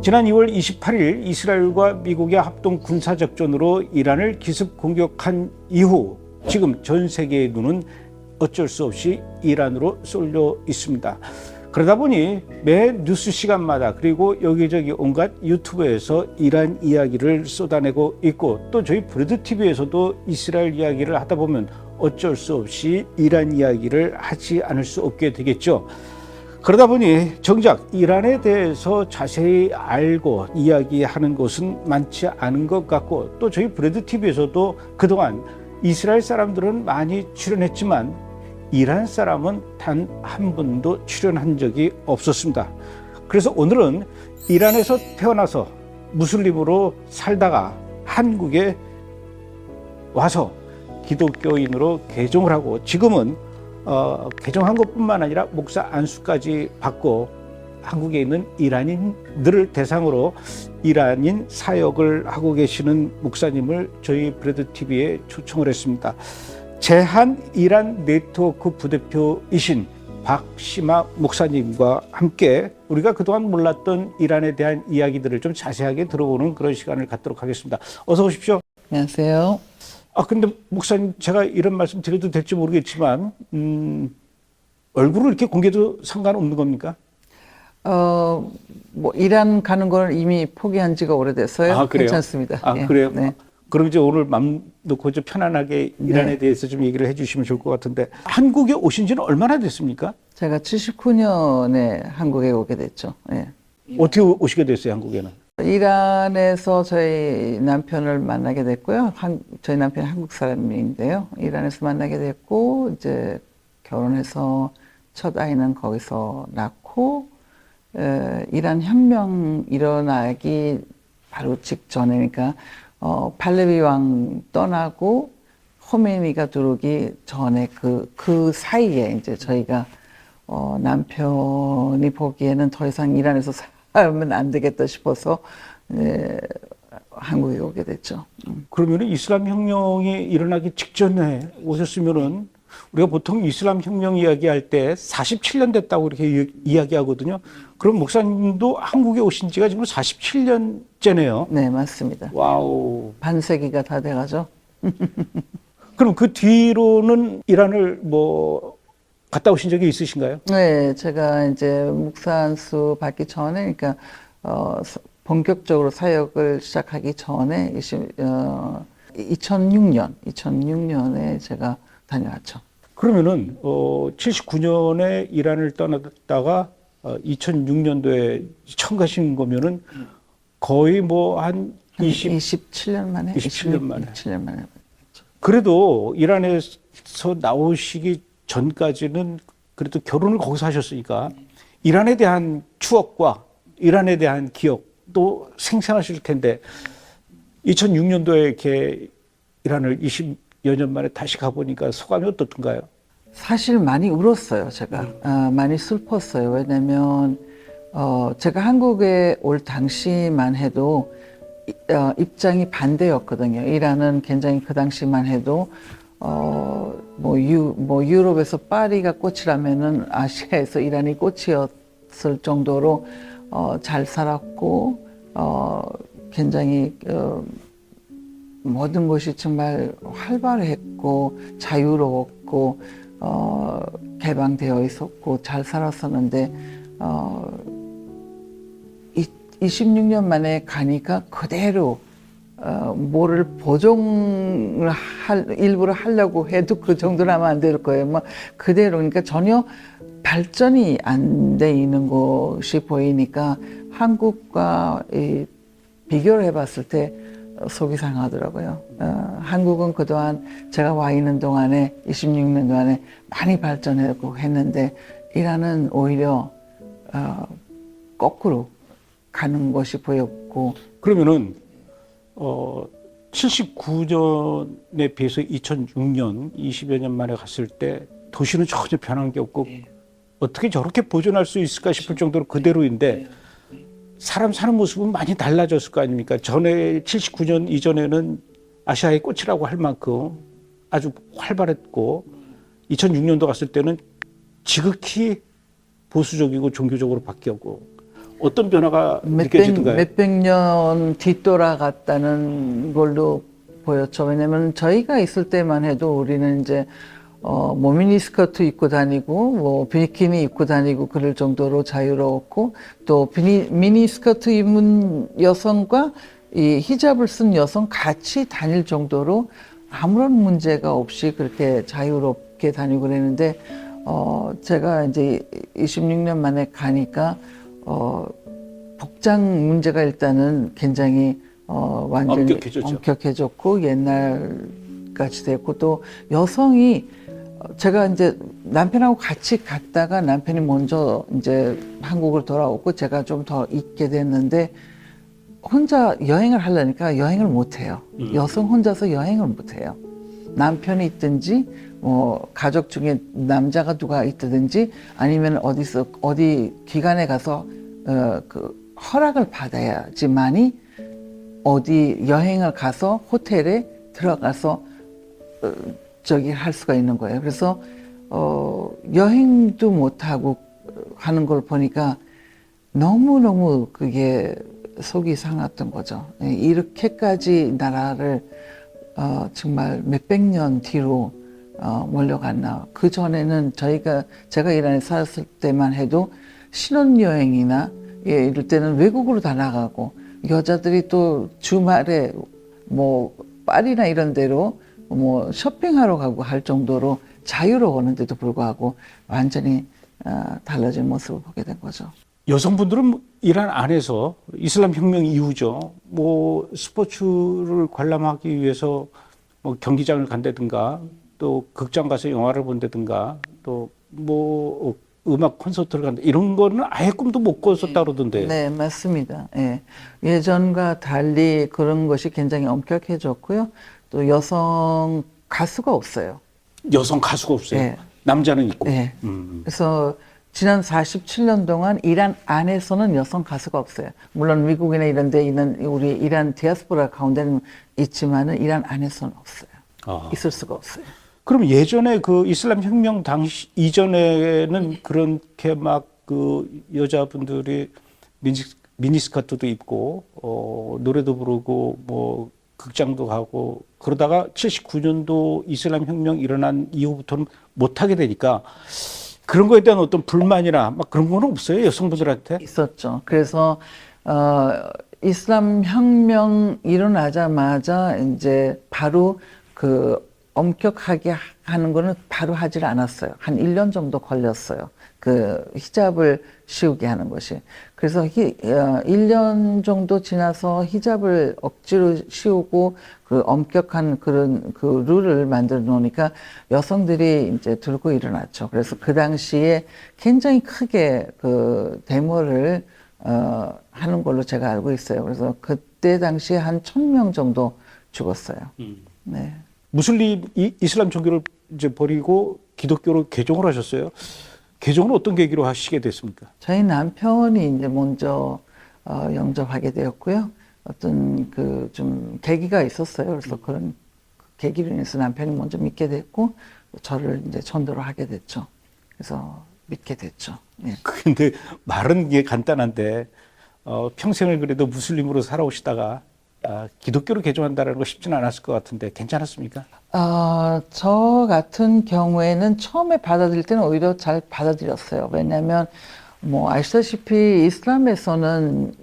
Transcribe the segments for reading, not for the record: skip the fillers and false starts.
지난 2월 28일 이스라엘과 미국의 합동 군사작전으로 이란을 기습 공격한 이후 지금 전 세계의 눈은 어쩔 수 없이 이란으로 쏠려 있습니다. 그러다 보니 매 뉴스 시간마다 그리고 여기저기 온갖 유튜브에서 이란 이야기를 쏟아내고 있고 또 저희 브레드TV에서도 이스라엘 이야기를 하다 보면 어쩔 수 없이 이란 이야기를 하지 않을 수 없게 되겠죠. 그러다 보니 정작 이란에 대해서 자세히 알고 이야기하는 것은 많지 않은 것 같고 또 저희 브레드TV에서도 그동안 이스라엘 사람들은 많이 출연했지만 이란 사람은 단 한 번도 출연한 적이 없었습니다. 그래서 오늘은 이란에서 태어나서 무슬림으로 살다가 한국에 와서 기독교인으로 개종을 하고 지금은 개종한 것뿐만 아니라 목사 안수까지 받고 한국에 있는 이란인들을 대상으로 이란인 사역을 하고 계시는 목사님을 저희 브레드TV에 초청을 했습니다. 제한 이란 네트워크 부대표이신 박시마 목사님과 함께 우리가 그동안 몰랐던 이란에 대한 이야기들을 좀 자세하게 들어보는 그런 시간을 갖도록 하겠습니다. 어서 오십시오. 안녕하세요. 근데 목사님 제가 이런 말씀 드려도 될지 모르겠지만 얼굴을 이렇게 공개도 상관없는 겁니까? 뭐 이란 가는 걸 이미 포기한 지가 오래됐어요. 그래요? 괜찮습니다. 예. 그래요? 네. 그럼 이제 오늘 맘 놓고 좀 편안하게 이란에 대해서 좀 얘기를 해주시면 좋을 것 같은데 한국에 오신 지는 얼마나 됐습니까? 제가 79년에 한국에 오게 됐죠. 네. 어떻게 오시게 됐어요, 한국에는? 이란에서 저희 남편을 만나게 됐고요. 저희 남편이 한국 사람인데요. 이란에서 만나게 됐고 이제 결혼해서 첫 아이는 거기서 낳고 이란 혁명 일어나기 바로 직전에 그러니까 팔레비 왕 떠나고 호메니가 들어오기 전에 그 사이에 이제 저희가 남편이 보기에는 더 이상 이란에서 살면 안 되겠다 싶어서 한국에 오게 됐죠. 그러면 이슬람 혁명이 일어나기 직전에 오셨으면은 우리가 보통 이슬람 혁명 이야기할 때 47년 됐다고 이렇게 이야기하거든요. 그럼 목사님도 한국에 오신 지가 지금 47년째네요. 네, 맞습니다. 와우. 반세기가 다 돼가죠. 그럼 그 뒤로는 이란을 갔다 오신 적이 있으신가요? 네, 제가 이제 목사 안수 받기 전에, 그러니까, 본격적으로 사역을 시작하기 전에, 2006년에 제가 다녀왔죠. 그러면은, 79년에 이란을 떠났다가, 2006년도에 처음 가신 거면은 거의 한 27년 만에? 27년 만에. 27년 만에. 그래도 이란에서 나오시기 전까지는 그래도 결혼을 거기서 하셨으니까 이란에 대한 추억과 이란에 대한 기억도 생생하실 텐데 2006년도에 이렇게 이란을 20여 년 만에 다시 가보니까 소감이 어떻던가요? 사실 많이 울었어요, 제가. 많이 슬펐어요. 왜냐면, 제가 한국에 올 당시만 해도, 입장이 반대였거든요. 이란은 굉장히 그 당시만 해도, 유럽에서 파리가 꽃이라면은 아시아에서 이란이 꽃이었을 정도로, 잘 살았고, 굉장히, 모든 것이 정말 활발했고, 자유로웠고, 개방되어 있었고 잘 살았었는데 26년 만에 가니까 그대로 뭐를 보정을 일부러 하려고 해도 그 정도는 하면 안 될 거예요. 그대로 그러니까 전혀 발전이 안 돼 있는 것이 보이니까 한국과 비교를 해봤을 때 속이 상하더라고요. 한국은 그동안 제가 와 있는 동안에 26년 동안에 많이 발전하고 했는데 이란은 오히려 거꾸로 가는 것이 보였고. 그러면은 79년에 비해서 2006년 20여 년 만에 갔을 때 도시는 전혀 변한 게 없고 어떻게 저렇게 보존할 수 있을까 싶을 정도로 그대로인데 사람 사는 모습은 많이 달라졌을 거 아닙니까? 전에 79년 이전에는 아시아의 꽃이라고 할 만큼 아주 활발했고 2006년도 갔을 때는 지극히 보수적이고 종교적으로 바뀌었고 어떤 변화가 느껴지던가요? 몇백 년 뒤돌아갔다는 걸로 보였죠. 왜냐면 저희가 있을 때만 해도 우리는 이제 뭐 미니스커트 입고 다니고 뭐 비키니 입고 다니고 그럴 정도로 자유로웠고 또 미니스커트 입은 여성과 이 히잡을 쓴 여성 같이 다닐 정도로 아무런 문제가 없이 그렇게 자유롭게 다니고 그랬는데 제가 이제 26년 만에 가니까 복장 문제가 일단은 굉장히 완전히 엄격해졌고 옛날같이 됐고 또 여성이 제가 이제 남편하고 같이 갔다가 남편이 먼저 이제 한국을 돌아오고 제가 좀 더 있게 됐는데 혼자 여행을 하려니까 여행을 못 해요. 여성 혼자서 여행을 못 해요. 남편이 있든지 뭐 가족 중에 남자가 누가 있든지 아니면 어디 기관에 가서 그 허락을 받아야지만이 어디 여행을 가서 호텔에 들어가서 저기 할 수가 있는 거예요. 그래서 여행도 못 하고 하는 걸 보니까 너무너무 그게 속이 상했던 거죠. 이렇게까지 나라를 정말 몇백 년 뒤로 몰려갔나. 그 전에는 제가 이란에 살았을 때만 해도 신혼여행이나 이럴 때는 외국으로 다 나가고 여자들이 또 주말에 뭐 파리나 이런 데로 뭐 쇼핑하러 가고 할 정도로 자유로웠는데도 불구하고 완전히 달라진 모습을 보게 된 거죠. 여성분들은 이란 안에서 이슬람 혁명 이후죠. 뭐 스포츠를 관람하기 위해서 뭐 경기장을 간다든가 또 극장 가서 영화를 본다든가 또 뭐 음악 콘서트를 간다 이런 거는 아예 꿈도 못 꿨었다 그러던데. 네, 맞습니다. 예. 예전과 달리 그런 것이 굉장히 엄격해졌고요. 또 여성 가수가 없어요. 여성 가수가 없어요. 네. 남자는 있고. 네. 그래서 지난 47년 동안 이란 안에서는 여성 가수가 없어요. 물론 미국이나 이런 데 있는 우리 이란 디아스포라 가운데는 있지만은 이란 안에서는 없어요. 있을 수가 없어요. 그럼 예전에 그 이슬람 혁명 당시 이전에는 그렇게 막 그 여자분들이 미니스커트도 입고 노래도 부르고 뭐 극장도 가고 그러다가 79년도 이슬람 혁명 일어난 이후부터는 못 하게 되니까 그런 거에 대한 어떤 불만이나 막 그런 건 없어요? 여성분들한테? 있었죠. 그래서 이슬람 혁명 일어나자마자 이제 바로 그 엄격하게 하는 거는 바로 하질 않았어요. 한 1년 정도 걸렸어요. 그 히잡을 씌우게 하는 것이. 그래서 1년 정도 지나서 히잡을 억지로 씌우고 그 엄격한 그런 그 룰을 만들어 놓으니까 여성들이 이제 들고 일어났죠. 그래서 그 당시에 굉장히 크게 그 데모를 하는 걸로 제가 알고 있어요. 그래서 그때 당시에 한 1,000명 정도 죽었어요. 네. 무슬림 이슬람 종교를 이제 버리고 기독교로 개종을 하셨어요. 개종은 어떤 계기로 하시게 됐습니까? 저희 남편이 이제 먼저 영접하게 되었고요. 어떤 그 좀 계기가 있었어요. 그래서 그런 계기로 인해서 남편이 먼저 믿게 됐고 저를 이제 전도를 하게 됐죠. 그래서 믿게 됐죠. 예. 근데 말은 이게 간단한데 평생을 그래도 무슬림으로 살아오시다가 기독교로 개종한다는 거 쉽지는 않았을 것 같은데 괜찮았습니까? 저 같은 경우에는 처음에 받아들일 때는 오히려 잘 받아들였어요. 왜냐하면 뭐 아시다시피 이슬람에서는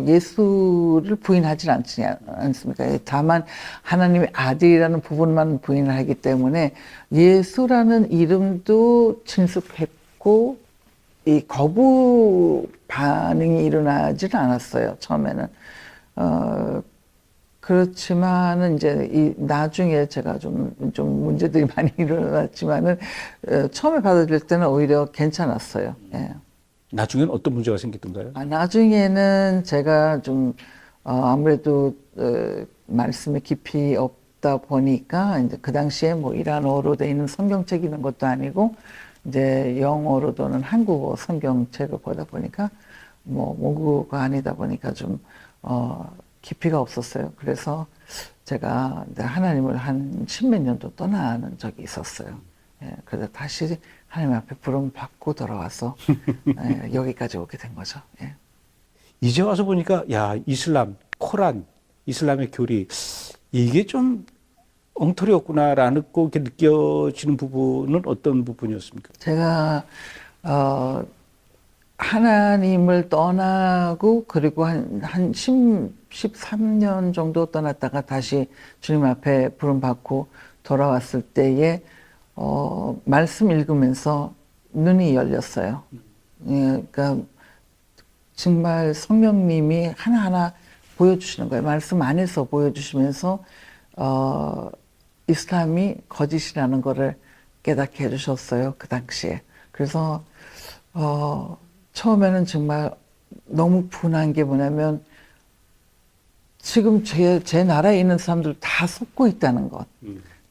예수를 부인하지 않습니까? 다만 하나님의 아들이라는 부분만 부인을 하기 때문에 예수라는 이름도 친숙했고 이 거부 반응이 일어나지는 않았어요. 처음에는. 그렇지만은 이제 나중에 제가 좀 문제들이 많이 일어났지만은 처음에 받아들일 때는 오히려 괜찮았어요. 예. 나중에는 어떤 문제가 생기던가요? 나중에는 제가 좀 아무래도 말씀에 깊이 없다 보니까 이제 그 당시에 뭐 이란어로 돼 있는 성경책 있는 것도 아니고 이제 영어로 또는 한국어 성경책을 보다 보니까 뭐 모국어가 아니다 보니까 좀 깊이가 없었어요. 그래서 제가 하나님을 한 10몇 년도 떠나는 적이 있었어요. 예, 그래서 다시 하나님 앞에 부름 받고 돌아와서 예, 여기까지 오게 된 거죠. 예. 이제 와서 보니까 야, 이슬람, 코란, 이슬람의 교리 이게 좀 엉터리였구나라는 거 이렇게 느껴지는 부분은 어떤 부분이었습니까? 제가 하나님을 떠나고 그리고 한 13년 정도 떠났다가 다시 주님 앞에 부름받고 돌아왔을 때에 말씀 읽으면서 눈이 열렸어요. 예, 그러니까 정말 성령님이 하나하나 보여주시는 거예요. 말씀 안에서 보여주시면서 이슬람이 거짓이라는 거를 깨닫게 해주셨어요. 그 당시에. 그래서 처음에는 정말 너무 분한 게 뭐냐면 지금 제 나라에 있는 사람들 다 속고 있다는 것.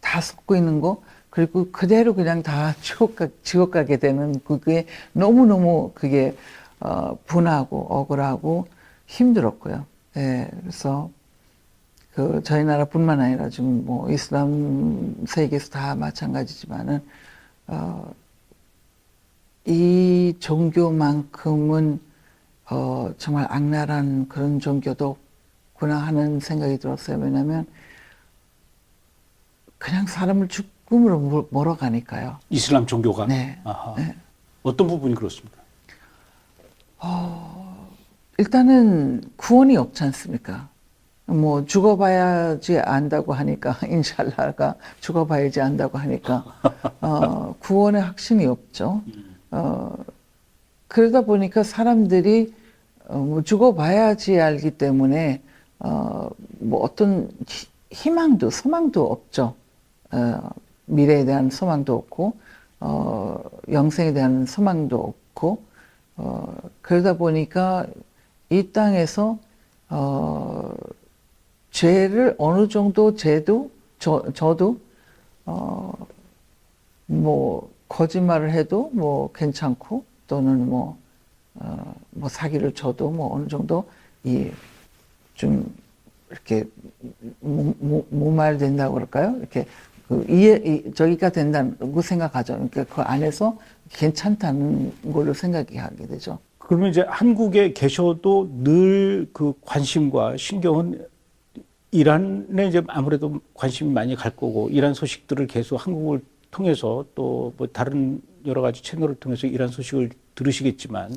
다 속고 있는 거. 그리고 그대로 그냥 다 지옥 가게 되는 그게 너무너무 그게 분하고 억울하고 힘들었고요. 예, 그래서 그 저희 나라뿐만 아니라 지금 뭐 이슬람 세계에서 다 마찬가지지만은 이 종교만큼은 정말 악랄한 그런 종교도 없구나 하는 생각이 들었어요. 왜냐하면 그냥 사람을 죽음으로 몰아가니까요. 이슬람 종교가? 네. 아하. 네. 어떤 부분이 그렇습니까? 일단은 구원이 없지 않습니까? 뭐 죽어봐야지 안다고 하니까 인샬라가 죽어봐야지 안다고 하니까 구원의 확신이 없죠. 그러다 보니까 사람들이 뭐 죽어봐야지 알기 때문에 뭐 어떤 희망도 소망도 없죠. 미래에 대한 소망도 없고 영생에 대한 소망도 없고 그러다 보니까 이 땅에서 죄를 어느 정도 저도 뭐 거짓말을 해도 뭐 괜찮고 또는 뭐 사기를 쳐도 뭐 어느 정도 좀 이렇게 모말된다고 그럴까요? 이렇게 저기가 된다고 생각하죠. 그러니까 그 안에서 괜찮다는 걸로 생각이 하게 되죠. 그러면 이제 한국에 계셔도 늘 그 관심과 신경은 이란에 이제 아무래도 관심이 많이 갈 거고 이란 소식들을 계속 한국을 통해서 또 뭐 다른 여러 가지 채널을 통해서 이란 소식을 들으시겠지만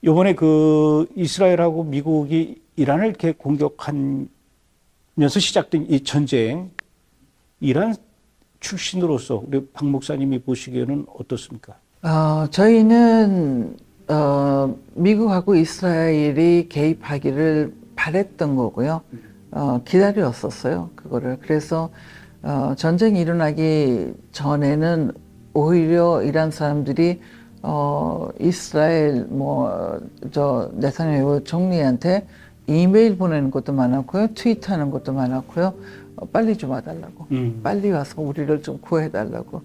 이번에 그 이스라엘하고 미국이 이란을 이렇게 공격하면서 시작된 이 전쟁 이란 출신으로서 우리 박 목사님이 보시기에는 어떻습니까? 저희는 미국하고 이스라엘이 개입하기를 바랬던 거고요. 기다렸었어요. 그거를. 그래서 전쟁이 일어나기 전에는 오히려 이란 사람들이 이스라엘 네타냐후 총리한테 이메일 보내는 것도 많았고요. 트윗하는 것도 많았고요. 빨리 좀 와달라고. 빨리 와서 우리를 좀 구해달라고.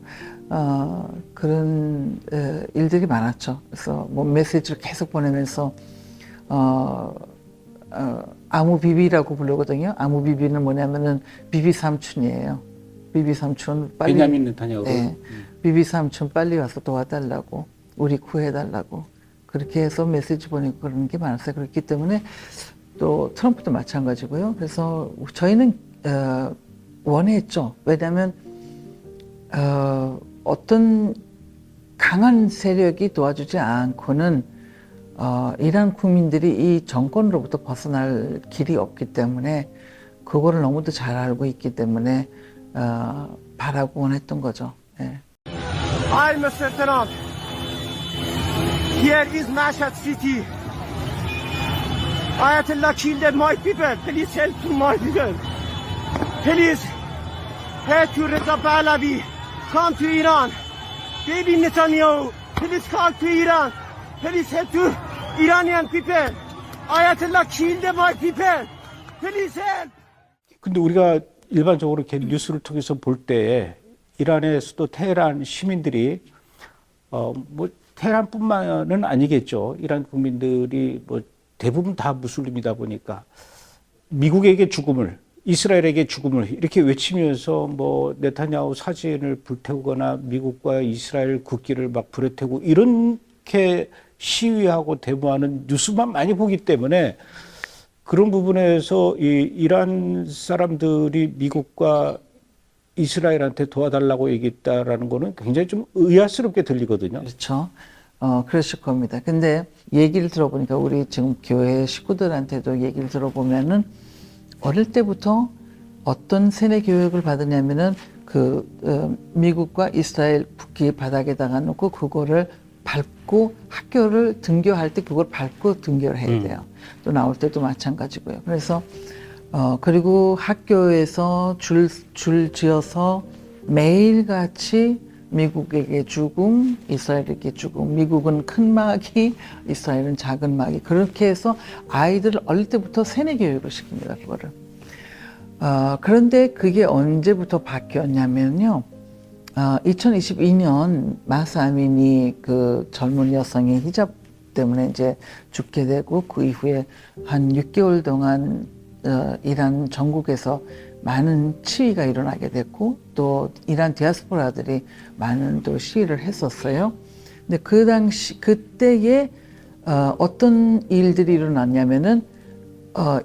그런 일들이 많았죠. 그래서 뭐 메시지를 계속 보내면서 아무비비라고 부르거든요. 아무비비는 뭐냐면은 비비 삼촌이에요. 비비 삼촌 빨리. 베냐민 네타냐후. 네. 비비 삼촌 빨리 와서 도와달라고. 우리 구해달라고. 그렇게 해서 메시지 보내고 그런 게 많았어요. 그렇기 때문에 또 트럼프도 마찬가지고요. 그래서 저희는 원했죠. 왜냐하면 어떤 강한 세력이 도와주지 않고는 이란 국민들이 이 정권으로부터 벗어날 길이 없기 때문에 그거를 너무도 잘 알고 있기 때문에 바라고 원했던 거죠. 네. Hi, Mr. Trump. Here is Mashhad City. Ayatollah killed my people. Please help to my people. Please help to Reza Pahlavi. Come to Iran. Baby Netanyahu. Please come to Iran. Please help to Iranian people. Ayatollah killed my people. Please help. 근데 우리가 일반적으로 이렇게 뉴스를 통해서 볼 때 이란의 수도 테헤란 시민들이 뭐 테헤란뿐만은 아니겠죠. 이란 국민들이 뭐 대부분 다 무슬림이다 보니까 미국에게 죽음을, 이스라엘에게 죽음을 이렇게 외치면서 뭐 네타냐후 사진을 불태우거나 미국과 이스라엘 국기를 막 불에 태우고 이렇게 시위하고 데모하는 뉴스만 많이 보기 때문에 그런 부분에서 이 이란 사람들이 미국과 이스라엘한테 도와달라고 얘기했다라는 거는 굉장히 좀 의아스럽게 들리거든요. 그렇죠. 그러실 겁니다. 근데 얘기를 들어보니까 우리 지금 교회 식구들한테도 얘기를 들어보면은 어릴 때부터 어떤 세뇌 교육을 받으냐면은 미국과 이스라엘 국기 바닥에다가 놓고 그거를 밟고 학교를 등교할 때 그걸 밟고 등교를 해야 돼요. 또 나올 때도 마찬가지고요. 그래서 그리고 학교에서 줄 지어서 매일같이 미국에게 죽음, 이스라엘에게 죽음. 미국은 큰 마귀, 이스라엘은 작은 마귀. 그렇게 해서 아이들을 어릴 때부터 세뇌 교육을 시킵니다. 그거를. 그런데 그게 언제부터 바뀌었냐면요. 2022년 마사 아미니 그 젊은 여성의 히잡 때문에 이제 죽게 되고 그 이후에 한 6개월 동안 이란 전국에서 많은 시위가 일어나게 됐고 또 이란 디아스포라들이 많은 또 시위를 했었어요. 근데 그 당시 그때에 어떤 일들이 일어났냐면은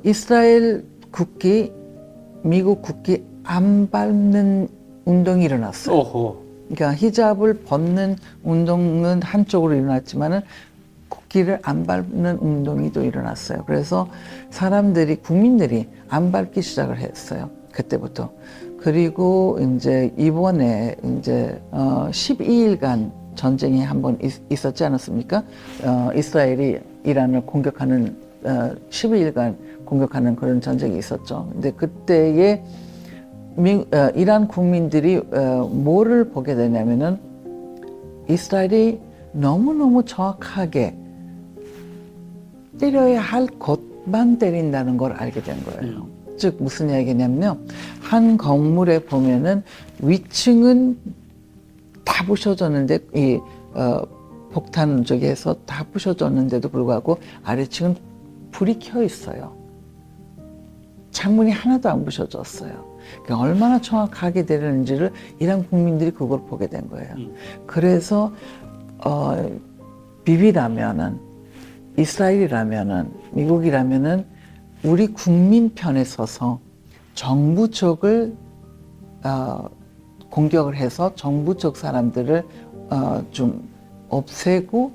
이스라엘 국기, 미국 국기 안 밟는 운동이 일어났어요. 오호. 그러니까 히잡을 벗는 운동은 한쪽으로 일어났지만은 국기를 안 밟는 운동이 또 일어났어요. 그래서 사람들이, 국민들이 안 밟기 시작을 했어요. 그때부터. 그리고 이제 이번에 이제 12일간 전쟁이 한번 있었지 않았습니까? 이스라엘이 이란을 공격하는 12일간 공격하는 그런 전쟁이 있었죠. 근데 그때에 이란 국민들이 뭐를 보게 되냐면은 이스라엘이 너무너무 정확하게 때려야 할 곳만 때린다는 걸 알게 된 거예요. 즉 무슨 이야기냐면요. 한 건물에 보면은 위층은 다 부셔졌는데 이 폭탄 쪽에서 다 부셔졌는데도 불구하고 아래층은 불이 켜 있어요. 창문이 하나도 안 부셔졌어요. 그러니까 얼마나 정확하게 되는지를 이란 국민들이 그걸 보게 된 거예요. 그래서 비비라면은 이스라엘이라면은 미국이라면은 우리 국민 편에 서서 정부 쪽을 공격을 해서 정부 쪽 사람들을 좀 없애고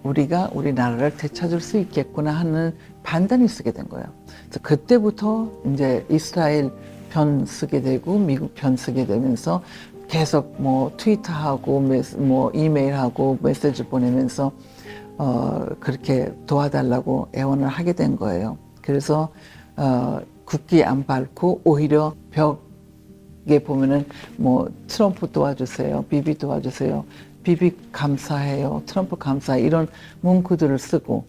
우리가 우리나라를 되찾을 수 있겠구나 하는 판단이 쓰게 된 거예요. 그래서 그때부터 이제 이스라엘 편 쓰게 되고 미국 편 쓰게 되면서 계속 뭐 트위터하고 뭐 이메일하고 메시지 보내면서 그렇게 도와달라고 애원을 하게 된 거예요. 그래서 국기 안 밟고 오히려 벽에 보면은 뭐 트럼프 도와주세요, 비비 도와주세요, 비비 감사해요, 트럼프 감사해 이런 문구들을 쓰고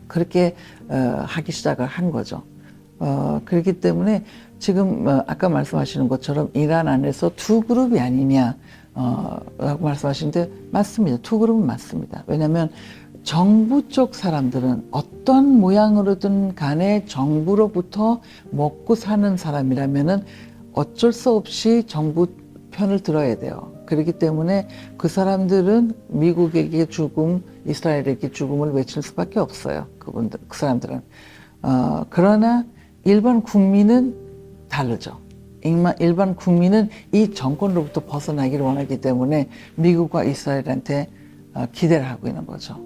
그렇게 하기 시작을 한 거죠. 그렇기 때문에 지금 아까 말씀하시는 것처럼 이란 안에서 두 그룹이 아니냐 라고 말씀하시는데 맞습니다. 두 그룹은 맞습니다. 왜냐하면 정부 쪽 사람들은 어떤 모양으로든 간에 정부로부터 먹고 사는 사람이라면은 어쩔 수 없이 정부 편을 들어야 돼요. 그렇기 때문에 그 사람들은 미국에게 죽음, 이스라엘에게 죽음을 외칠 수밖에 없어요. 그 사람들은. 그러나 일반 국민은 다르죠. 일반 국민은 이 정권으로부터 벗어나기를 원하기 때문에 미국과 이스라엘한테 기대를 하고 있는 거죠.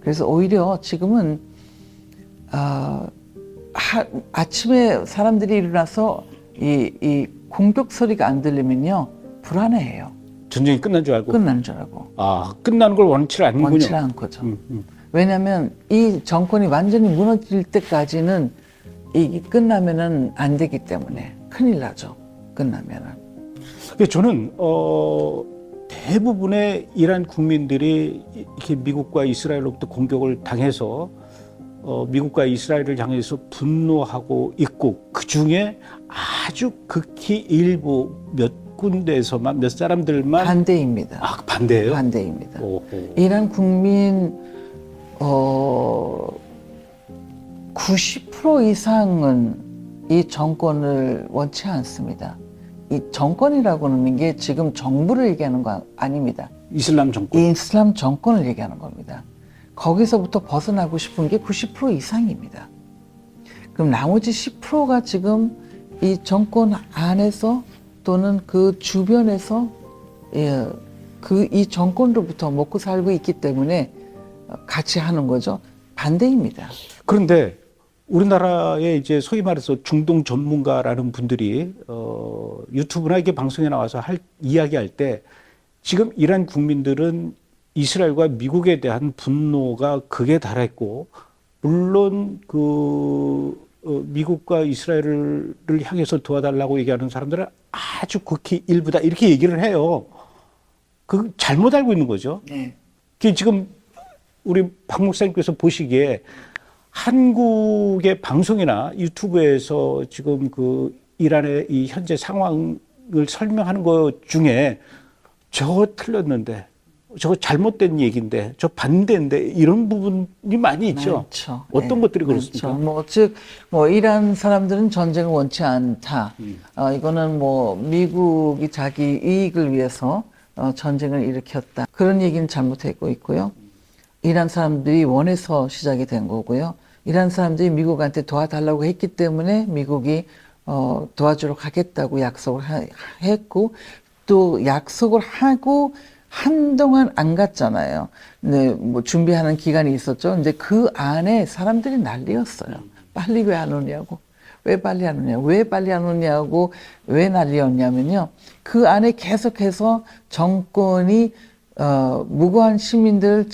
그래서 오히려 지금은 아침에 사람들이 일어나서 이 공격 소리가 안 들리면요 불안해해요. 전쟁이 끝난 줄 알고. 끝나는 줄 알고. 끝나는 걸 원치 않는군요. 원치 않고죠. 왜냐하면 이 정권이 완전히 무너질 때까지는 이게 끝나면은 안 되기 때문에 큰일 나죠. 끝나면은. 저는 대부분의 이란 국민들이 이렇게 미국과 이스라엘로부터 공격을 당해서 미국과 이스라엘을 향해서 분노하고 있고 그 중에 아주 극히 일부 몇 군데에서만 몇 사람들만 반대입니다. 반대예요? 반대입니다. 오호. 이란 국민 90% 이상은 이 정권을 원치 않습니다. 이 정권이라고 하는 게 지금 정부를 얘기하는 거 아닙니다. 이슬람 정권. 이슬람 정권을 얘기하는 겁니다. 거기서부터 벗어나고 싶은 게 90% 이상입니다. 그럼 나머지 10%가 지금 이 정권 안에서 또는 그 주변에서 이 정권으로부터 먹고 살고 있기 때문에 같이 하는 거죠. 반대입니다. 그런데 우리나라의 이제 소위 말해서 중동 전문가라는 분들이 유튜브나 이렇게 방송에 나와서 이야기할 때 지금 이란 국민들은 이스라엘과 미국에 대한 분노가 극에 달했고 물론 미국과 이스라엘을 향해서 도와달라고 얘기하는 사람들은 아주 극히 일부다 이렇게 얘기를 해요. 그 잘못 알고 있는 거죠. 네. 그게 지금 우리 박 목사님께서 보시기에 한국의 방송이나 유튜브에서 지금 그 이란의 이 현재 상황을 설명하는 것 중에 저거 틀렸는데, 저거 잘못된 얘기인데, 저 반대인데 이런 부분이 많이 있죠. 많죠. 어떤 네, 것들이 그렇습니까? 많죠. 이란 사람들은 전쟁을 원치 않다. 이거는 미국이 자기 이익을 위해서 전쟁을 일으켰다. 그런 얘기는 잘못하고 있고요. 이란 사람들이 원해서 시작이 된 거고요. 이란 사람들이 미국한테 도와달라고 했기 때문에 미국이 도와주러 가겠다고 약속을 했고 또 약속을 하고 한동안 안 갔잖아요. 네, 준비하는 기간이 있었죠. 근데 그 안에 사람들이 난리였어요. 빨리 왜 안 오냐고. 왜 빨리 안 오냐. 왜 빨리 안 오냐고. 왜 난리였냐면요. 그 안에 계속해서 정권이 무고한 시민들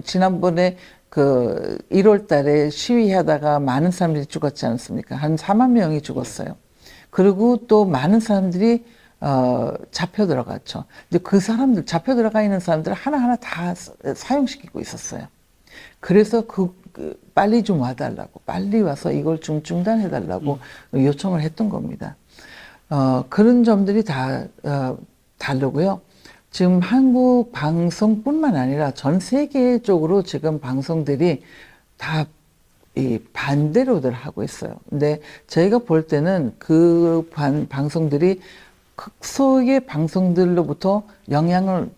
지난번에 그 1월 달에 시위하다가 많은 사람들이 죽었지 않습니까? 한 4만 명이 죽었어요. 그리고 또 많은 사람들이 잡혀 들어갔죠. 근데 그 사람들, 잡혀 들어가 있는 사람들 하나하나 다 사형시키고 있었어요. 그래서 빨리 좀 와달라고, 빨리 와서 이걸 좀 중단해달라고 요청을 했던 겁니다. 그런 점들이 다 다르고요. 지금 한국 방송뿐만 아니라 전 세계적으로 지금 방송들이 다 이 반대로들 하고 있어요. 근데 저희가 볼 때는 그 방송들이 극소의 방송들로부터 영향을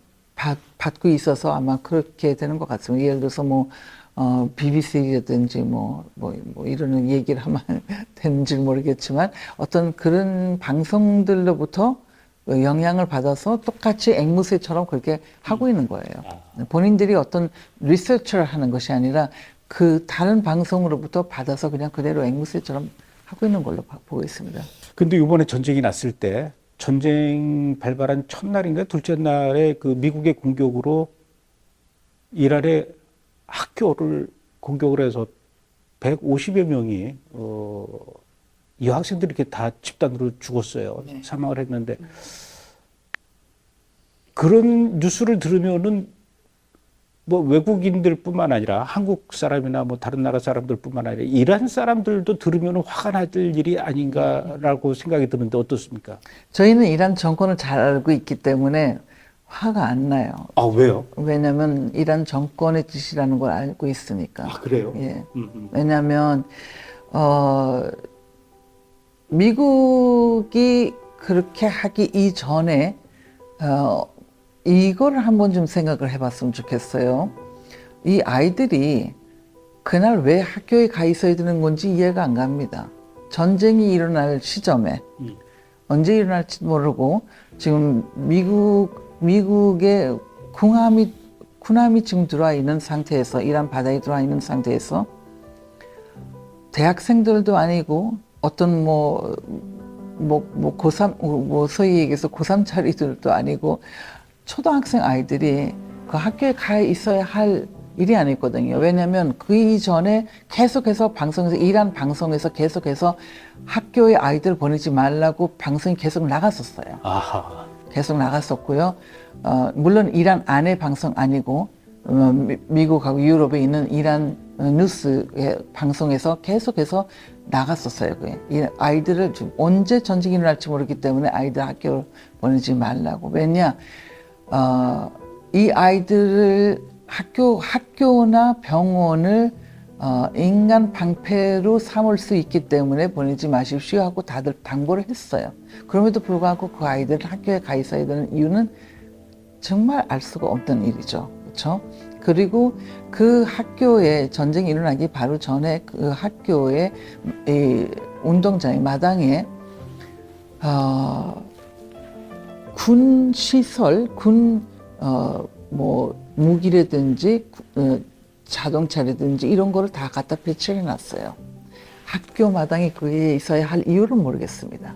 받고 있어서 아마 그렇게 되는 것 같습니다. 예를 들어서 BBC라든지 이러는 얘기를 하면 되는지 모르겠지만 어떤 그런 방송들로부터 영향을 받아서 똑같이 앵무새처럼 그렇게 하고 있는 거예요. 본인들이 어떤 리서치를 하는 것이 아니라 그 다른 방송으로부터 받아서 그냥 그대로 앵무새처럼 하고 있는 걸로 보고 있습니다. 근데 이번에 전쟁이 났을 때 전쟁 발발한 첫날인가 둘째 날에 그 미국의 공격으로 이란의 학교를 공격을 해서 150여 명이 여학생들이 이렇게 다 집단으로 죽었어요. 네. 사망을 했는데 그런 뉴스를 들으면은 외국인들뿐만 아니라 한국 사람이나 다른 나라 사람들뿐만 아니라 이란 사람들도 들으면 화가 날 일이 아닌가라고 생각이 드는데 어떻습니까? 저희는 이란 정권을 잘 알고 있기 때문에 화가 안 나요. 아, 왜요? 왜냐하면 이란 정권의 뜻이라는 걸 알고 있으니까. 아, 그래요? 예. 왜냐하면 미국이 그렇게 하기 이전에 이거를 한번 좀 생각을 해봤으면 좋겠어요. 이 아이들이 그날 왜 학교에 가 있어야 되는 건지 이해가 안 갑니다. 전쟁이 일어날 시점에 언제 일어날지 모르고 지금 미국의 군함이 지금 들어와 있는 상태에서 이란 바다에 들어와 있는 상태에서 대학생들도 아니고 어떤 고3 소위 얘기해서 고3짜리들도 아니고 초등학생 아이들이 그 학교에 가 있어야 할 일이 아니거든요. 왜냐하면 그 이전에 계속해서 이란 방송에서 계속해서 학교에 아이들 보내지 말라고 방송이 계속 나갔었어요. 아하. 계속 나갔었고요. 물론 이란 안의 방송 아니고 미국하고 유럽에 있는 이란 뉴스의 방송에서 계속해서 나갔었어요. 이 아이들을 언제 전쟁이 일어날지 모르기 때문에 아이들 학교를 보내지 말라고. 왜냐? 이 아이들을 학교나 병원을 인간 방패로 삼을 수 있기 때문에 보내지 마십시오 하고 다들 당부를 했어요. 그럼에도 불구하고 그 아이들은 학교에 가 있어야 되는 이유는 정말 알 수가 없던 일이죠. 그렇죠? 그리고 그 학교에 전쟁이 일어나기 바로 전에 그 학교의 이 운동장의 마당에 군 시설, 뭐 무기라든지 자동차라든지 이런 거를 다 갖다 배치해 놨어요. 학교 마당에 그게 있어야 할 이유를 모르겠습니다.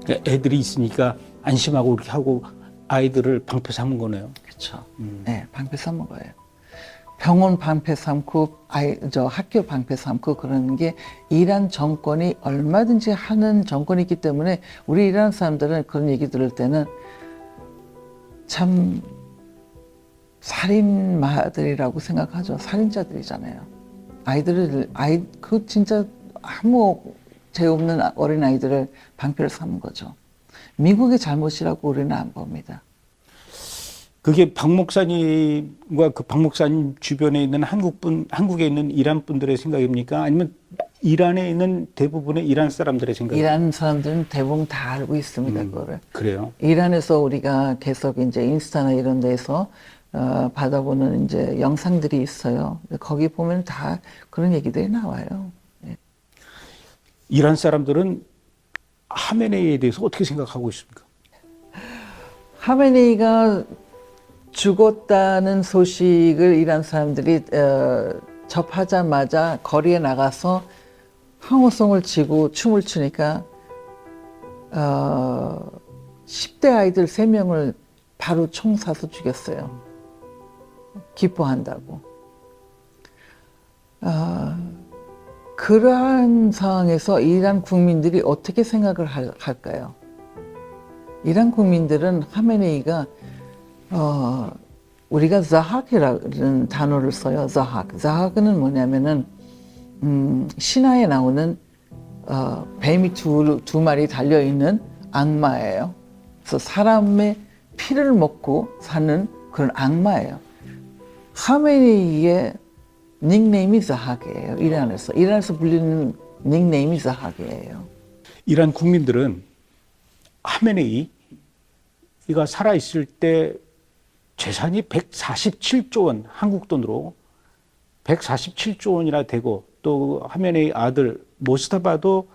그러니까 애들이 있으니까 안심하고 이렇게 하고 아이들을 방패 삼은 거네요. 그렇죠. 네, 방패 삼은 거예요. 병원 방패 삼고 학교 방패 삼고 그러는 게 이란 정권이 얼마든지 하는 정권이기 때문에 우리 이란 사람들은 그런 얘기 들을 때는 참 살인마들이라고 생각하죠. 살인자들이잖아요. 그 진짜 아무 죄 없는 어린 아이들을 방패를 삼은 거죠. 미국의 잘못이라고 우리는 안 봅니다. 그게 박 목사님과 그 박 목사님 주변에 있는 한국에 있는 이란 분들의 생각입니까? 아니면 이란에 있는 대부분의 이란 사람들의 생각입니까? 이란 사람들은 대부분 다 알고 있습니다, 그거를. 그래요? 이란에서 우리가 계속 이제 인스타나 이런 데서 받아보는 이제 영상들이 있어요. 거기 보면 다 그런 얘기들이 나와요. 예. 이란 사람들은 하메네이에 대해서 어떻게 생각하고 있습니까? 하메네이가 죽었다는 소식을 이란 사람들이 접하자마자 거리에 나가서 황호성을 치고 춤을 추니까 10대 아이들 3명을 바로 총 쏴서 죽였어요. 기뻐한다고. 그러한 상황에서 이란 국민들이 어떻게 생각을 할까요? 이란 국민들은 하메네이가 우리가 자학이라는 단어를 써요. 자학은 뭐냐면은 신화에 나오는 뱀이 두 마리 달려 있는 악마예요. 그래서 사람의 피를 먹고 사는 그런 악마예요. 하메네이의 닉네임이 자학이에요. 이란에서 불리는 닉네임이 자학이에요. 이란 국민들은 하메네이가 살아있을 때 재산이 147조 원, 한국 돈으로 147조 원이나 되고, 또 하메네이 아들 모스타바도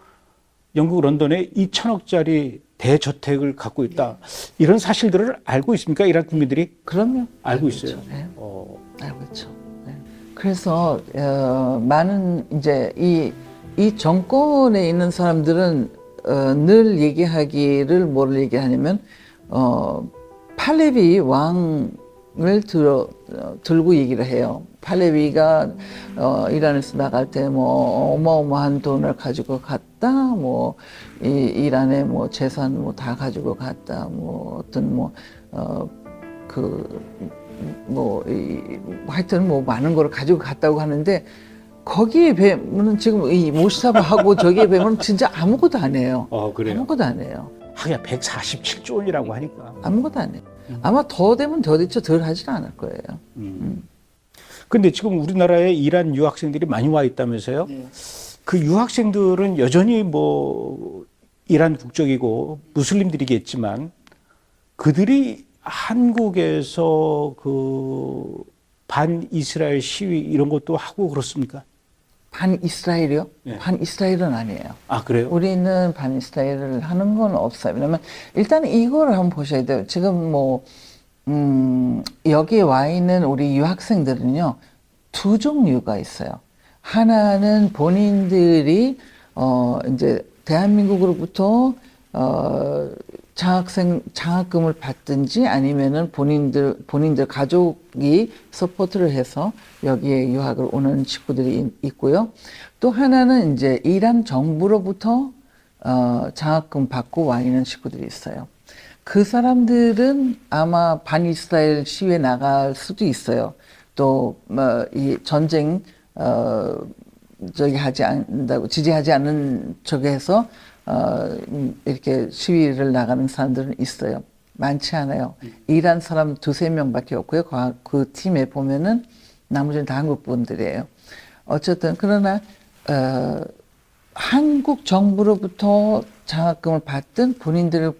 영국 런던에 2천억짜리 대저택을 갖고 있다. 이런 사실들을 알고 있습니까? 이란 국민들이? 그럼요. 알고 있어요. 있죠. 네. 알고 있죠. 네. 그래서 많은 이제 이 정권에 있는 사람들은 늘 얘기하기를 뭐를 얘기하냐면 팔레비 왕을 들고 얘기를 해요. 팔레비가 이란에서 나갈 때 뭐 어마어마한 돈을 가지고 갔다, 뭐 이란의 뭐 재산 뭐 다 가지고 갔다, 뭐 어떤 하여튼 뭐 많은 거를 가지고 갔다고 하는데, 거기에 뵈면 지금 이 모시사바하고 저기에 뵈면 진짜 아무것도 안 해요. 그래요? 아무것도 안 해요. 하긴 147조 원이라고 하니까. 아무것도 안 해요. 아마 더 되면 더 됐죠. 덜 하지는 않을 거예요. 근데 지금 우리나라에 이란 유학생들이 많이 와 있다면서요? 네. 그 유학생들은 여전히 뭐 이란 국적이고 무슬림들이겠지만, 그들이 한국에서 그 반이스라엘 시위 이런 것도 하고 그렇습니까? 반이스라엘이요? 네. 반이스라엘은 아니에요. 아, 그래요? 우리는 반이스라엘을 하는 건 없어요. 왜냐면 일단 이거를 한번 보셔야 돼요. 지금 여기에 와 있는 우리 유학생들은요, 두 종류가 있어요. 하나는 본인들이 이제 대한민국으로부터 장학금을 받든지 아니면은 본인들 가족이 서포트를 해서 여기에 유학을 오는 친구들이 있고요. 또 하나는 이제 이란 정부로부터 장학금 받고 와 있는 친구들이 있어요. 그 사람들은 아마 반이스라엘 시위에 나갈 수도 있어요. 또 이 전쟁 지지하지 않는 쪽에서 이렇게 시위를 나가는 사람들은 있어요. 많지 않아요. 이란 사람 2-3명밖에 없고요. 그 팀에 보면은 나머지는 다 한국 분들이에요. 어쨌든 그러나 한국 정부로부터 장학금을 받든 본인들이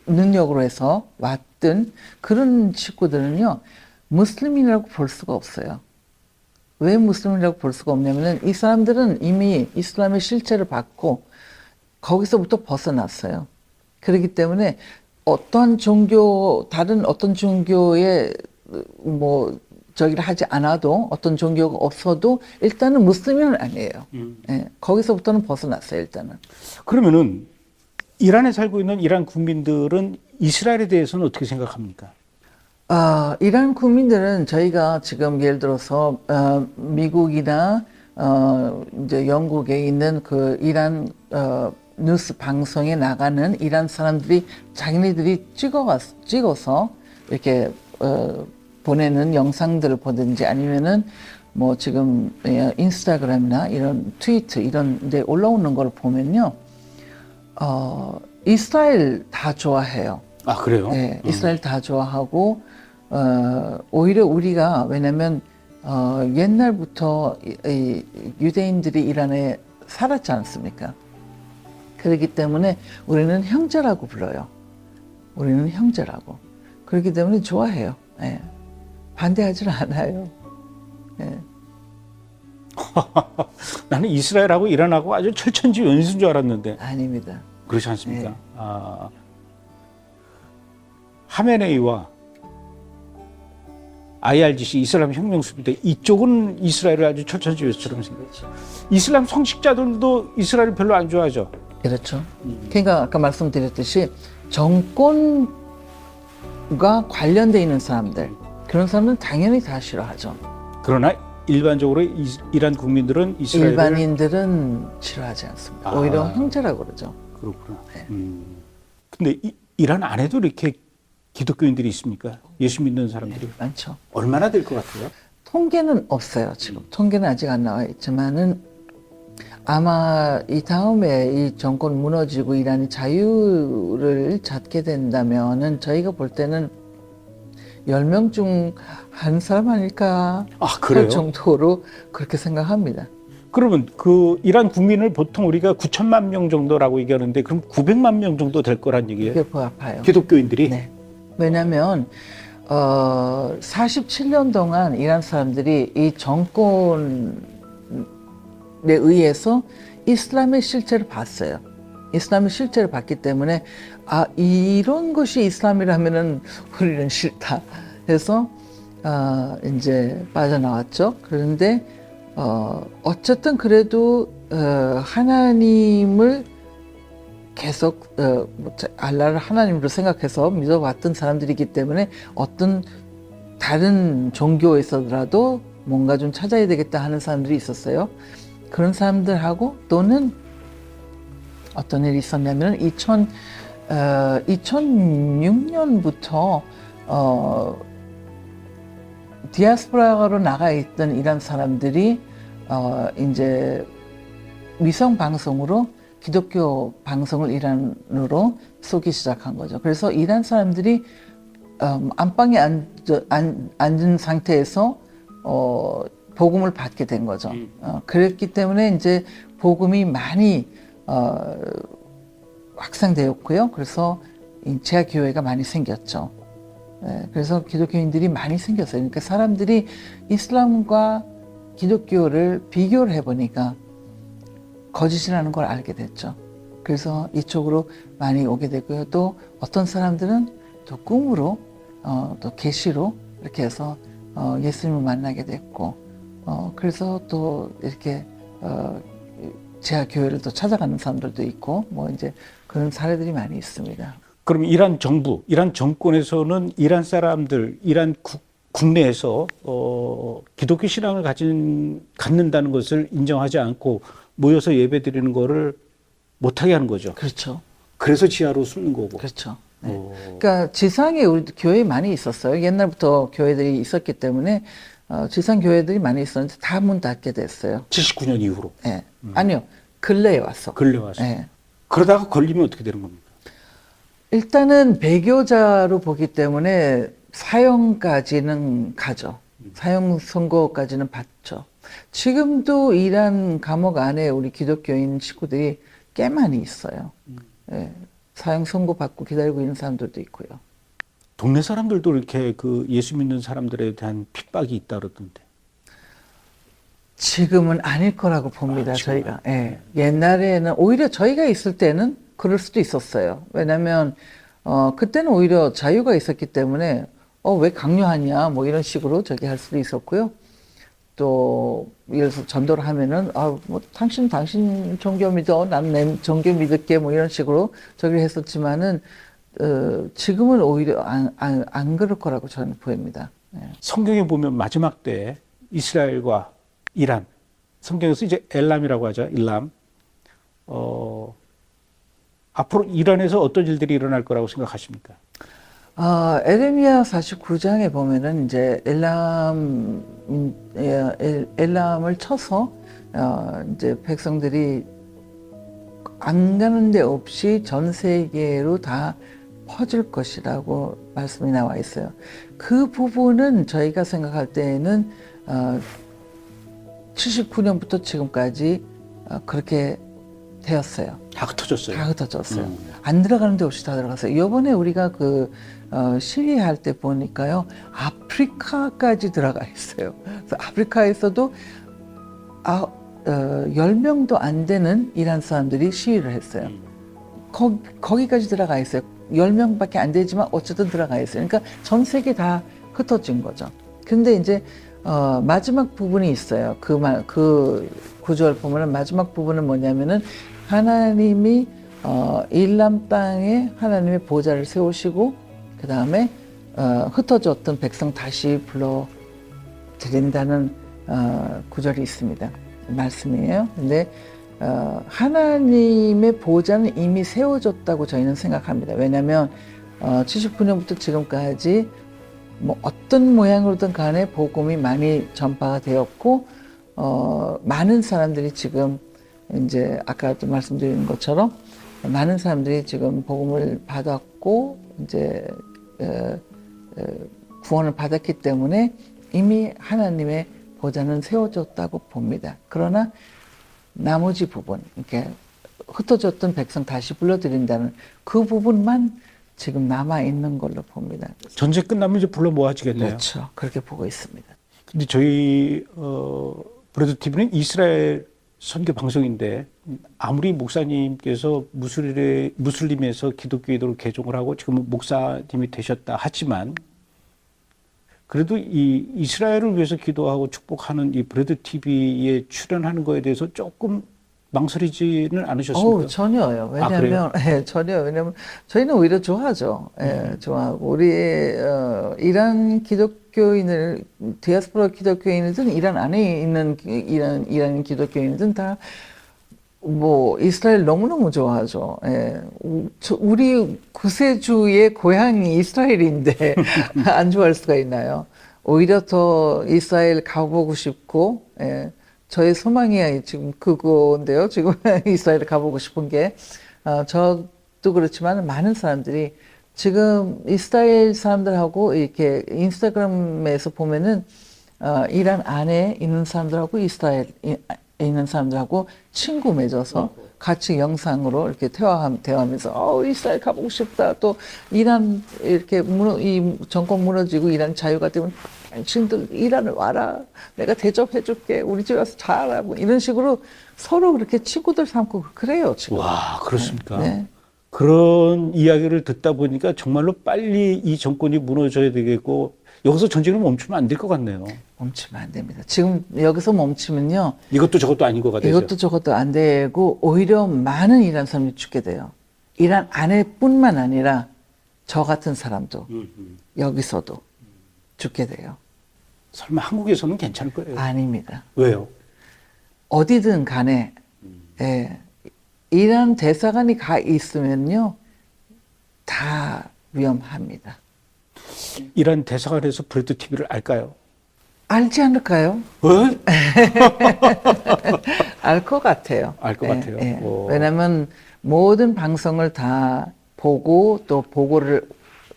능력으로 해서 왔던 그런 식구들은요, 무슬림이라고 볼 수가 없어요. 왜 무슬림이라고 볼 수가 없냐면은 이 사람들은 이미 이슬람의 실체를 받고 거기서부터 벗어났어요. 그렇기 때문에 다른 어떤 종교에 뭐 저기를 하지 않아도 어떤 종교가 없어도 일단은 무슬림은 아니에요. 예, 거기서부터는 벗어났어요, 일단은. 그러면은 이란에 살고 있는 이란 국민들은 이스라엘에 대해서는 어떻게 생각합니까? 이란 국민들은 저희가 지금 예를 들어서 미국이나 이제 영국에 있는 그 이란 뉴스 방송에 나가는 이란 사람들이 자기네들이 찍어서 이렇게 보내는 영상들을 보든지 아니면은 뭐 지금 인스타그램이나 이런 트위터 이런 데 올라오는 걸 보면요, 이스라엘 다 좋아해요. 아, 그래요? 네, 이스라엘 다 좋아하고 오히려 우리가 왜냐면 옛날부터 이 유대인들이 이란에 살았지 않습니까? 그렇기 때문에 우리는 형제라고 불러요. 우리는 형제라고. 그렇기 때문에 좋아해요. 예. 반대하지는 않아요. 예. 나는 이스라엘하고 이란하고 아주 철천지 연수인 줄 알았는데 아닙니다. 그렇지 않습니까? 네. 하메네이와 IRGC 이슬람 혁명수비대 이쪽은 이스라엘을 아주 철천지휘처럼 생겼죠. 이슬람 성직자들도 이스라엘을 별로 안 좋아하죠. 그렇죠. 그러니까 아까 말씀드렸듯이 정권과 관련돼 있는 사람들, 그런 사람은 당연히 다 싫어하죠. 그러나 일반적으로 이란 국민들은 이스라엘을 일반인들은 싫어하지 않습니다. 오히려 형제라고 그러죠. 그렇구나. 네. 근데 이란 안에도 이렇게 기독교인들이 있습니까? 예수 믿는 사람들이 많죠. 얼마나 될 것 같아요? 통계는 없어요, 지금. 통계는 아직 안 나와 있지만은 아마 이 다음에 이 정권 무너지고 이란이 자유를 찾게 된다면은 저희가 볼 때는 10명 중 한 사람 아닐까 그래요? 할 정도로 그렇게 생각합니다. 그러면 그 이란 국민을 보통 우리가 9천만 명 정도라고 얘기하는데 그럼 900만 명 정도 될 거란 얘기예요? 그게 부합해요. 기독교인들이? 네. 왜냐하면 47년 동안 이란 사람들이 이 정권에 의해서 이슬람의 실체를 봤어요. 이슬람의 실체를 봤기 때문에 이런 것이 이슬람이라면은 우리는 싫다 해서 이제 빠져나왔죠. 그런데 어쨌든 그래도 하나님을 계속 알라를 하나님으로 생각해서 믿어왔던 사람들이기 때문에 어떤 다른 종교에서라도 뭔가 좀 찾아야 되겠다 하는 사람들이 있었어요. 그런 사람들하고 또는 어떤 일이 있었냐면 2006년부터 디아스포라로 나가 있던 이란 사람들이 이제 위성 방송으로 기독교 방송을 이란으로 쏘기 시작한 거죠. 그래서 이란 사람들이 안방에 앉은 상태에서 복음을 받게 된 거죠. 그랬기 때문에 이제 복음이 많이 확산되었고요. 그래서 재학 교회가 많이 생겼죠. 그래서 기독교인들이 많이 생겼어요. 그러니까 사람들이 이슬람과 기독교를 비교를 해보니까 거짓이라는 걸 알게 됐죠. 그래서 이쪽으로 많이 오게 되고요. 또 어떤 사람들은 또 꿈으로 또 계시로 이렇게 해서 예수님을 만나게 됐고 그래서 또 이렇게 재학 교회를 또 찾아가는 사람들도 있고 뭐 이제 그런 사례들이 많이 있습니다. 그럼 이란 정부, 이란 정권에서는 이란 사람들, 이란 국내에서 기독교 신앙을 갖는다는 것을 인정하지 않고 모여서 예배드리는 거를 못하게 하는 거죠. 그렇죠. 그래서 지하로 숨는 거고. 그렇죠. 네. 그러니까 지상에 우리 교회 많이 있었어요. 옛날부터 교회들이 있었기 때문에 지상 교회들이 많이 있었는데 다 문 닫게 됐어요. 79년 이후로. 네. 아니요. 근래에 왔어. 근래 와서. 네. 그러다가 걸리면 어떻게 되는 겁니까? 일단은 배교자로 보기 때문에 사형까지는 가죠. 사형 선고까지는 받죠. 지금도 이란 감옥 안에 우리 기독교인 식구들이 꽤 많이 있어요. 네. 사형 선고받고 기다리고 있는 사람들도 있고요. 동네 사람들도 이렇게 그 예수 믿는 사람들에 대한 핍박이 있다 그러던데. 지금은 아닐 거라고 봅니다. 저희가. 예. 옛날에는 오히려 저희가 있을 때는 그럴 수도 있었어요. 왜냐하면 그때는 오히려 자유가 있었기 때문에 왜 강요하냐 뭐 이런 식으로 저기 할 수도 있었고요. 또 예를 들어서 전도를 하면은 뭐 당신 종교 믿어, 난 내 종교 믿을게 뭐 이런 식으로 저기를 했었지만은 지금은 오히려 안 그럴 거라고 저는 보입니다. 예. 성경에 보면 마지막 때 이스라엘과 이란, 성경에서 이제 엘람이라고 하죠. 일람. 앞으로 이란에서 어떤 일들이 일어날 거라고 생각하십니까? 에레미야 49장에 보면은 이제 엘람을 쳐서 이제 백성들이 안 가는 데 없이 전 세계로 다 퍼질 것이라고 말씀이 나와 있어요. 그 부분은 저희가 생각할 때에는 79년부터 지금까지 그렇게 되었어요. 다 흩어졌어요. 다 흩어졌어요. 안 들어가는 데 없이 다 들어갔어요. 이번에 우리가 시위할 때 보니까요, 아프리카까지 들어가 있어요. 그래서 아프리카에서도 10명도 안 되는 이란 사람들이 시위를 했어요. 거기까지 들어가 있어요. 10명밖에 안 되지만 어쨌든 들어가 있어요. 그러니까 전 세계 다 흩어진 거죠. 근데 이제 마지막 부분이 있어요. 그 구절 보면은 마지막 부분은 뭐냐면은 하나님이 일람 땅에 하나님의 보좌를 세우시고 그 다음에 흩어졌던 백성 다시 불러 드린다는 구절이 있습니다. 말씀이에요. 근데 하나님의 보좌는 이미 세워졌다고 저희는 생각합니다. 왜냐하면 79년부터 지금까지 뭐 어떤 모양으로든 간에 복음이 많이 전파가 되었고 많은 사람들이 지금 이제 아까도 말씀드린 것처럼 많은 사람들이 지금 복음을 받았고 이제 구원을 받았기 때문에 이미 하나님의 보좌는 세워졌다고 봅니다. 그러나 나머지 부분, 이렇게 흩어졌던 백성 다시 불러들인다는 그 부분만 지금 남아 있는 걸로 봅니다. 전쟁 끝나면 이제 불러 모아지겠네요. 그렇죠. 그렇게 보고 있습니다. 근데 저희 브레드 TV는 이스라엘 선교 방송인데 아무리 목사님께서 무슬림에서 기독교인으로 개종을 하고 지금 목사님이 되셨다 하지만 그래도 이 이스라엘을 위해서 기도하고 축복하는 이 브레드 TV에 출연하는 거에 대해서 조금 망설이지는 않으셨습니까? 전혀요. 왜냐하면 전혀요. 왜냐하면 저희는 오히려 좋아하죠. 좋아하고 우리 이란 기독교인을 디아스포라 기독교인이든 이란 안에 있는 이란 기독교인이든 다 뭐 이스라엘 너무너무 좋아하죠. 우리 구세주의 고향이 이스라엘인데 안 좋아할 수가 있나요? 오히려 더 이스라엘 가보고 싶고 저의 소망이 지금 그건데요. 지금 이스라엘 가보고 싶은 게 저도 그렇지만 많은 사람들이 지금 이스라엘 사람들하고 이렇게 인스타그램에서 보면은 이란 안에 있는 사람들하고 이스라엘 있는 사람들하고 친구 맺어서 같이 영상으로 이렇게 대화하면서 이스라엘 가보고 싶다. 또 이란 이렇게 이 정권 무너지고 이란 자유가 되면 당신들 이란을 와라. 내가 대접해줄게. 우리 집에 와서 자라고 이런 식으로 서로 그렇게 친구들 삼고 그래요 지금. 와, 그렇습니까? 네. 그런 이야기를 듣다 보니까 정말로 빨리 이 정권이 무너져야 되겠고 여기서 전쟁을 멈추면 안 될 것 같네요. 멈추면 안 됩니다. 지금 여기서 멈추면요. 이것도 저것도 아닌 것 같아요. 이것도 저것도 안 되고 오히려 많은 이란 사람이 죽게 돼요. 이란 안에뿐만 아니라 저 같은 사람도 여기서도 죽게 돼요. 설마 한국에서는 괜찮을 거예요? 아닙니다. 왜요? 어디든 간에 이란 대사관이 가 있으면요 다 위험합니다. 이란 대사관에서 브레드 TV를 알까요? 알지 않을까요? 왜? 알 것 같아요. 알 것 같아요. 왜냐하면 모든 방송을 다 보고 또 보고를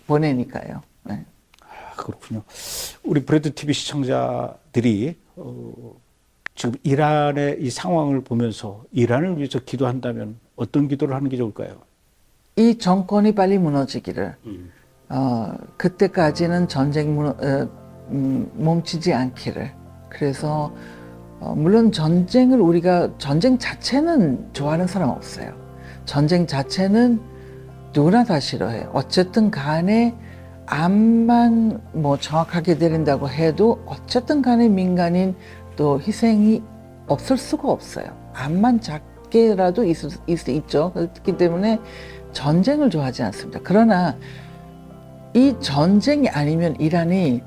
보내니까요. 네. 그렇군요. 우리 브레드 TV 시청자들이 지금 이란의 이 상황을 보면서 이란을 위해서 기도한다면 어떤 기도를 하는 게 좋을까요? 이 정권이 빨리 무너지기를, 그때까지는 전쟁 멈추지 않기를. 그래서 물론 전쟁 자체는 좋아하는 사람 없어요. 전쟁 자체는 누구나 다 싫어해요. 어쨌든 간에 암만 뭐 정확하게 내린다고 해도 어쨌든 간에 민간인 또 희생이 없을 수가 없어요. 암만 작게라도 있죠. 그렇기 때문에 전쟁을 좋아하지 않습니다. 그러나 이 전쟁이 아니면 이란이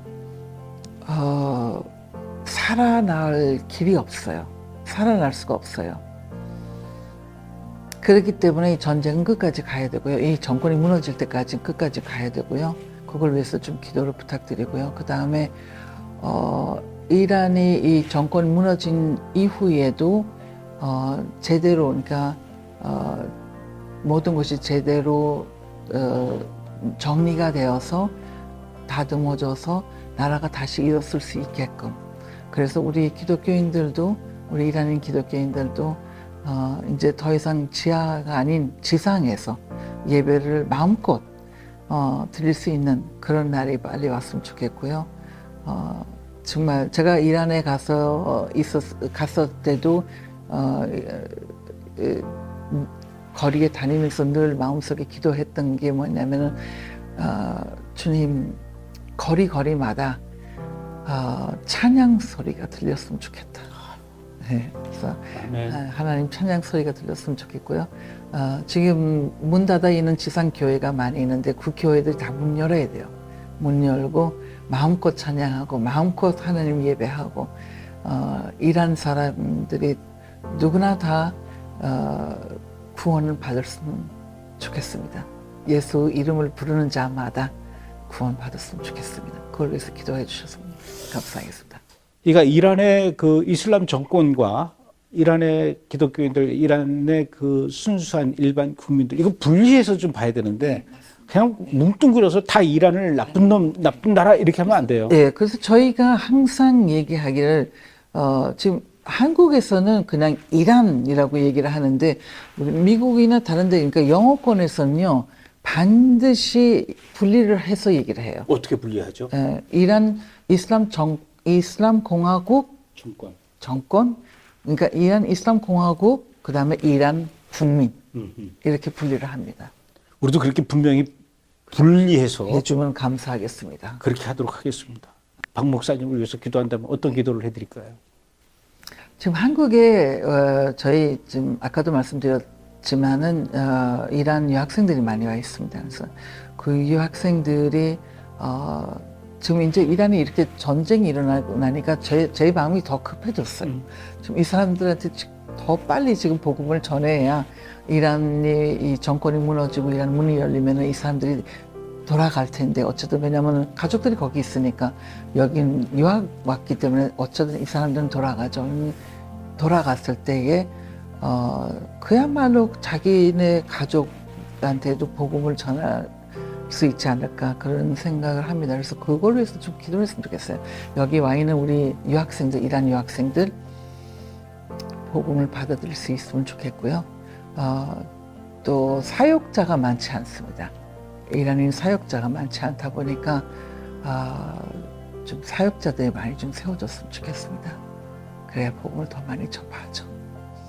살아날 길이 없어요. 살아날 수가 없어요. 그렇기 때문에 이 전쟁은 끝까지 가야 되고요. 이 정권이 무너질 때까지 끝까지 가야 되고요. 그걸 위해서 좀 기도를 부탁드리고요. 그 다음에 이란이 이 정권이 무너진 이후에도 제대로, 그러니까 모든 것이 제대로 정리가 되어서 다듬어져서 나라가 다시 일어설 수 있게끔. 그래서 우리 기독교인들도, 우리 이란인 기독교인들도 이제 더 이상 지하가 아닌 지상에서 예배를 마음껏 드릴 수 있는 그런 날이 빨리 왔으면 좋겠고요. 정말 제가 이란에 갔을 때도 거리에 다니면서 늘 마음속에 기도했던 게 뭐냐면은 주님, 거리마다 찬양 소리가 들렸으면 좋겠다. 네, 그래서 하나님 찬양 소리가 들렸으면 좋겠고요. 지금 문 닫아 있는 지상 교회가 많이 있는데 그 교회들이 다 문 열어야 돼요. 문 열고 마음껏 찬양하고 마음껏 하나님 예배하고 이란 사람들이 누구나 다 구원을 받았으면 좋겠습니다. 예수 이름을 부르는 자마다 구원 받았으면 좋겠습니다. 그걸 위해서 기도해 주셔서 감사하겠습니다. 그러니까 이란의 그 이슬람 정권과 이란의 기독교인들, 이란의 그 순수한 일반 국민들, 이거 분리해서 좀 봐야 되는데 그냥 뭉뚱그려서 다 이란을 나쁜 놈, 나쁜 나라 이렇게 하면 안 돼요. 네, 그래서 저희가 항상 얘기하기를 지금 한국에서는 그냥 이란이라고 얘기를 하는데 미국이나 다른 데, 그러니까 영어권에서는요 반드시 분리를 해서 얘기를 해요. 어떻게 분리하죠? 이란 이슬람 공화국 정권, 그러니까 이란 이슬람 공화국, 그 다음에 이란 국민 이렇게 분리를 합니다. 우리도 그렇게 분명히 분리해서 해주면 감사하겠습니다. 그렇게 하도록 하겠습니다. 박 목사님을 위해서 기도한다면 어떤 기도를 해드릴까요? 지금 한국에 저희 지금 아까도 말씀드렸지만은 이란 유학생들이 많이 와 있습니다. 그래서 그 유학생들이 지금 이제 이란에 이렇게 전쟁이 일어나고 나니까 제 마음이 더 급해졌어요. 지금 이 사람들한테 더 빨리 지금 복음을 전해야 이란이 이 정권이 무너지고 이란 문이 열리면은 이 사람들이 돌아갈 텐데, 어쨌든 왜냐하면 가족들이 거기 있으니까 여긴 유학 왔기 때문에 어쨌든 이 사람들은 돌아가죠. 돌아갔을 때에 그야말로 자기네 가족한테도 복음을 전할 수 있지 않을까 그런 생각을 합니다. 그래서 그걸 위해서 좀 기도를 했으면 좋겠어요. 여기 와 있는 우리 유학생들, 이란 유학생들 복음을 받아들일 수 있으면 좋겠고요. 또 사역자가 많지 않습니다. 이란인 사역자가 많지 않다 보니까 좀 사역자들이 많이 좀 세워졌으면 좋겠습니다. 그래야 복음을 더 많이 전파하죠.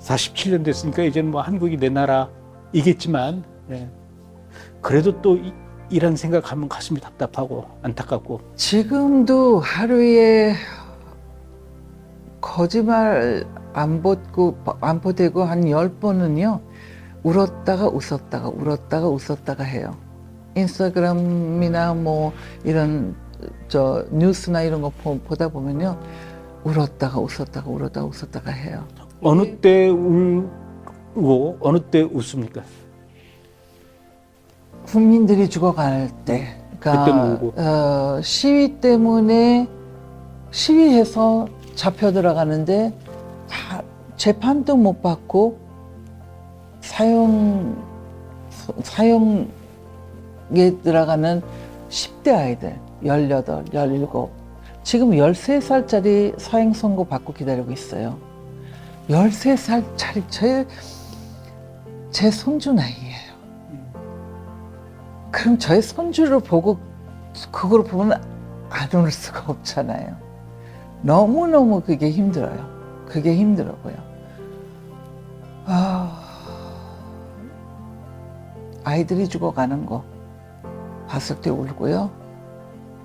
47년 됐으니까 이제는 뭐 한국이 내 나라이겠지만 그래도 또 이란 생각하면 가슴이 답답하고 안타깝고. 지금도 하루에 거짓말 안 보대고 한 10번은요 울었다가 웃었다가 해요. 인스타그램이나 뭐 이런 뉴스나 이런 거 보다 보면요 울었다가 웃었다가 해요. 어느 때 울고 어느 때 웃습니까? 국민들이 죽어갈 때, 그러니까 울고. 시위 때문에 시위해서 잡혀 들어가는데 다 재판도 못 받고 사형에 들어가는 10대 아이들 18, 17 지금 13살짜리 사형 선고 받고 기다리고 있어요. 13살짜리 제 손주 나이예요. 그럼 저의 손주를 보고 그걸 보면 안 울 수가 없잖아요. 너무너무 그게 힘들어요. 그게 힘들었고요. 아이들이 죽어가는 거 봤을 때 울고요.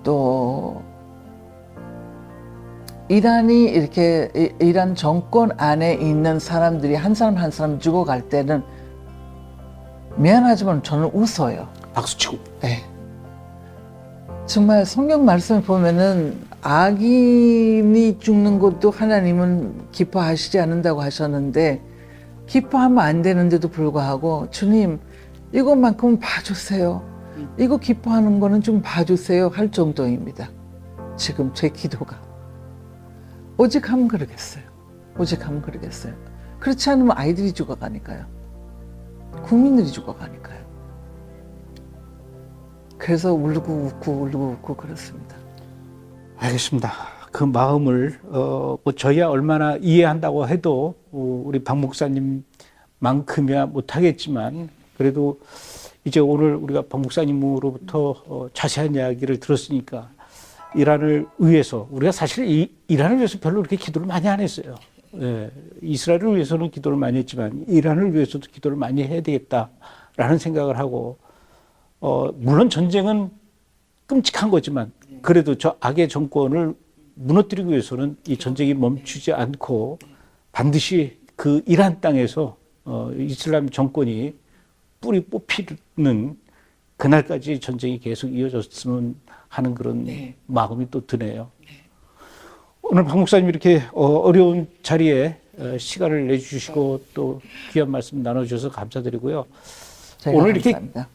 또 이란이 이렇게 이란 정권 안에 있는 사람들이 한 사람 한 사람 죽어갈 때는 미안하지만 저는 웃어요. 박수치고. 네. 정말 성경 말씀을 보면은 악인이 죽는 것도 하나님은 기뻐하시지 않는다고 하셨는데 기뻐하면 안 되는데도 불구하고 주님 이것만큼은 봐주세요. 이거 기뻐하는 거는 좀 봐주세요 할 정도입니다. 지금 제 기도가. 오직 하면 그러겠어요. 오직 하면 그러겠어요. 그렇지 않으면 아이들이 죽어가니까요. 국민들이 죽어가니까요. 그래서 울고 웃고 그렇습니다. 알겠습니다. 그 마음을 뭐 저희야 얼마나 이해한다고 해도 우리 박 목사님만큼이야 못하겠지만 그래도 이제 오늘 우리가 박 목사님으로부터 자세한 이야기를 들었으니까 이란을 위해서 우리가 사실 이란을 위해서 별로 그렇게 기도를 많이 안 했어요. 예, 이스라엘을 위해서는 기도를 많이 했지만 이란을 위해서도 기도를 많이 해야 되겠다라는 생각을 하고 물론 전쟁은 끔찍한 거지만 그래도 저 악의 정권을 무너뜨리기 위해서는 이 전쟁이 멈추지 않고 반드시 그 이란 땅에서 이슬람 정권이 뿌리 뽑히는 그날까지 전쟁이 계속 이어졌으면 하는 그런 마음이 또 드네요. 오늘 박 목사님 이렇게 어려운 자리에 시간을 내주시고 또 귀한 말씀 나눠주셔서 감사드리고요. 오늘 이렇게 감사합니다.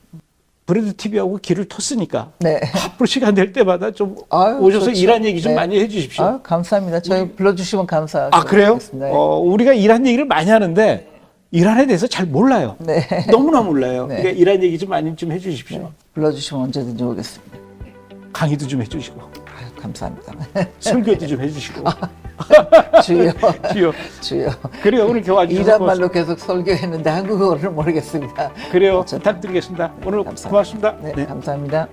브레드 TV하고 길을 텄으니까 네. 앞으로 시간 될 때마다 좀 아유, 오셔서 좋죠. 이란 얘기 좀 네. 많이 해주십시오. 아유, 감사합니다. 저희 불러주시면 감사하겠습니다. 아 그래요? 네. 우리가 이란 얘기를 많이 하는데 이란에 대해서 잘 몰라요. 네. 너무나 몰라요. 네. 그러니까 이란 얘기 좀 많이 좀 해주십시오. 네. 불러주시면 언제든지 오겠습니다. 강의도 좀 해주시고 아유, 감사합니다. 설교도 좀 해주시고 주여, 주요. 주여. 그래요. 오늘 교화 주셔서 이란 말로 계속 설교했는데 한국어를 모르겠습니다. 그래요. 부탁드리겠습니다. 오늘 감사합니다. 고맙습니다. 네, 감사합니다.